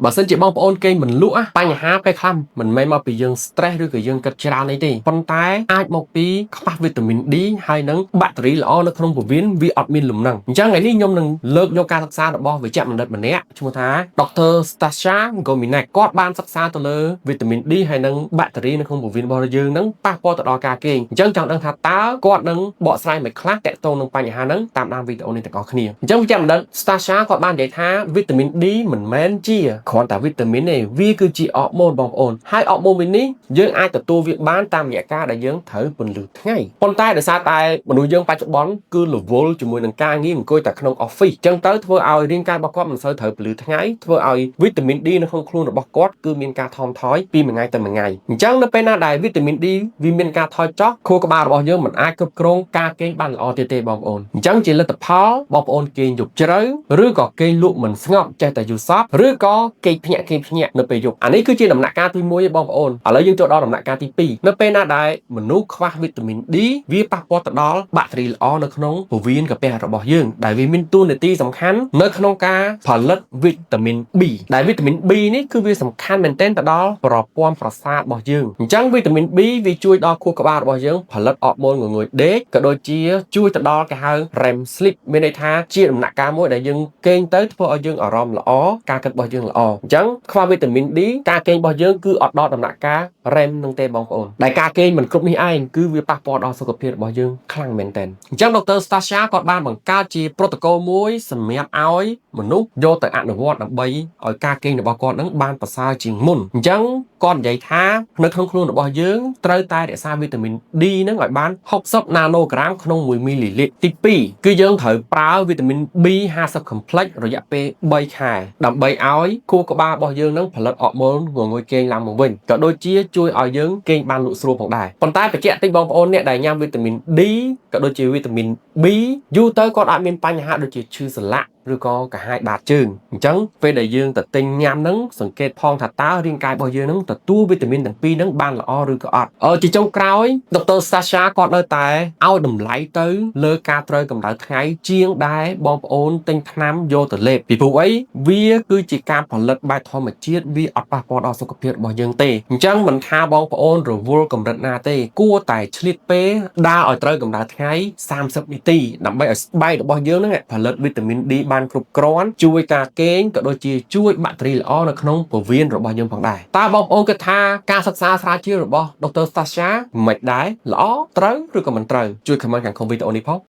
បើសិនជាបងប្អូនគេមិនលក់បញ្ហាពេលខ្លះមិនមែនមកពីយើង stress ឬក៏យើងគិតច្រើនអីទេប៉ុន្តែអាចមកពីខ្វះវីតាមីន D ហើយនឹងបាក់តេរីល្អនៅក្នុងពោះវៀនវាអត់មានលំនឹងអញ្ចឹងថ្ងៃនេះខ្ញុំនឹងលើកយកការសិក្សារបស់វេជ្ជបណ្ឌិតម្នាក់ឈ្មោះថា Dr. Stasia Gominak គាត់បានសិក្សាទៅលើវីតាមីន D ហើយនឹងបាក់តេរីនៅក្នុងពោះវៀនរបស់យើងនឹងប៉ះពាល់ទៅដល់ការគេងអញ្ចឹងចង់ដឹងថាតើគាត់នឹងបកស្រាយមិនខ្លះតាក់ទងនឹងបញ្ហាហ្នឹងតាមដានវីដេអូនេះទាំងអស់គ្នាអញ្ចឹងវេជ្ជបណ្ឌិត Stasia គាត់បាននិយាយថាវីតាមីន D មិនមែនជាគ្រាន់តែវីតាមីនទេវាគឺជាអរម៉ូនបងប្អូនហើយអរម៉ូននេះយើងអាចទទួលវាបានតាមរយៈការដែលយើងត្រូវពន្លឺថ្ងៃប៉ុន្តែដោយសារតែមនុស្សយើងបច្ចុប្បន្នគឺរវល់ជាមួយនឹងការងារអង្គុយតែក្នុង office អញ្ចឹងទៅធ្វើឲ្យរាងកាយរបស់គាត់មិនសូវត្រូវពន្លឺថ្ងៃធ្វើឲ្យវីតាមីន D នៅក្នុងខ្លួនរបស់គាត់គឺមានការថមថយពីមួយថ្ងៃទៅមួយថ្ងៃអញ្ចឹងនៅពេលណាដែលវីតាមីន D វាមានការថយចុះខួរក្បាលរបស់យើងមិនអាចគ្រប់គ្រងការគេងបានល្អទៀតទេបងប្អូនអញ្ចឹងជាលទ្ធផលបងប្អូនគេងយប់ជ្រៅឬក៏គេងលក់មិនស្ងប់ចេះតែយល់សពឬក៏គេងភ្ញាក់នៅពេលយប់អានេះគឺជាដំណាក់កាលទី1ឯងបងប្អូនឥឡូវយើងចូលដល់ដំណាក់កាលទី2នៅពេលណាដែលមនុស្សខ្វះវីតាមីន D វាប៉ះពាល់ទៅដល់បាក់តេរីល្អនៅក្នុងពោះវៀនកាពះរបស់យើងដែលវាមានតួនាទីសំខាន់នៅក្នុងការផលិតវីតាមីន B ដែលវីតាមីន B នេះគឺវាសំខាន់មែនទែនទៅដល់ប្រព័ន្ធប្រសាទរបស់យើងអញ្ចឹងវីតាមីន B វាជួយដល់ខួរក្បាលរបស់យើងផលិតអរម៉ូនងងុយដេកក៏ដូចជាជួយទៅដល់គេហៅ REM sleep មានន័យថាជាដំណាក់កាលមួយដែលយើងគេងទៅធ្វើឲ្យយើងអារម្មណ៍ល្អការគិតរបស់យើងល្អអញ្ចឹងខ្វះវីតាមីន D ការគេងរបស់យើងគឺអត់ដល់ដំណាក់កាល REM នឹងទេបងប្អូនដែលការគេងមិនគ្រប់នេះឯងគឺវាប៉ះពាល់ដល់សុខភាពរបស់យើងខ្លាំងមែនទែនអញ្ចឹង Dr. Stasia គាត់បានបង្កើតជា protocol មួយសម្រាប់ឲ្យមនុស្សយកទៅអនុវត្តដើម្បីឲ្យការគេងរបស់គាត់នឹងបានប្រសើរជាងមុនអញ្ចឹងគាត់និយាយថានៅក្នុងខ្លួនរបស់យើងត្រូវតែរក្សាវីតាមីន D នឹងឲ្យបាន60 នាណូក្រាមក្នុង1មីលីលីត្រទី2គឺយើងត្រូវប្រើវីតាមីន B50 complex រយៈពេល3ខែដើម្បីឲ្យខួរក្បាលរបស់យើងនឹងផលិតអរម៉ូនងងុយគេងឡើងមកវិញក៏ដូចជាជួយឲ្យយើងគេងបានលក់ស្រួលផងដែរប៉ុន្តែបញ្ជាក់តិចបងប្អូនអ្នកដែលញ៉ាំវីតាមីន D ក៏ដូចជាវីតាមីន B យូរទៅគាត់អាចមានបញ្ហាដូចជាឈឺសន្លាក់ឬក៏កាហាយបាតជើងអញ្ចឹងពេលដែលយើងទៅទិញញ៉ាំហ្នឹងសង្កេតផងថាតើរាងកាយរបស់យើងហ្នឹងទទួលវីតាមីនទាំងពីរហ្នឹងបានល្អឬក៏អត់ជាចុងក្រោយ Dr. Stasia គាត់នៅតែឲ្យតម្លៃទៅលើការត្រូវកម្ដៅថ្ងៃជាងដែលបងប្អូនទិញថ្នាំយកទៅលេបពីព្រោះអីវាគឺជាការផលិតបែបធម្មជាតិវាអត់ប៉ះពាល់ដល់សុខភាពរបស់យើងទេអញ្ចឹងមិនថាបងប្អូនរវល់កម្រិតណាទេគួរតែឆ្លៀតពេលដើរឲ្យត្រូវកម្ដៅថ្ងៃ30នាទីដើម្បីឲ្យស្បែករបស់យើងហ្នឹងផលិតវីតាមីន D បានគ្រប់គ្រាន់ជួយការគេងក៏ដូចជាជួយបាក់តេរីល្អនៅក្នុងពោះវៀនរបស់យើងផងដែរតើបងប្អូនគិតថាការសិក្សាស្រាវជ្រាវរបស់ Dr. Stasia មិនដែរល្អត្រូវឬក៏មិនត្រូវជួយ comment ខាងក្រោមវីដេអូនេះផង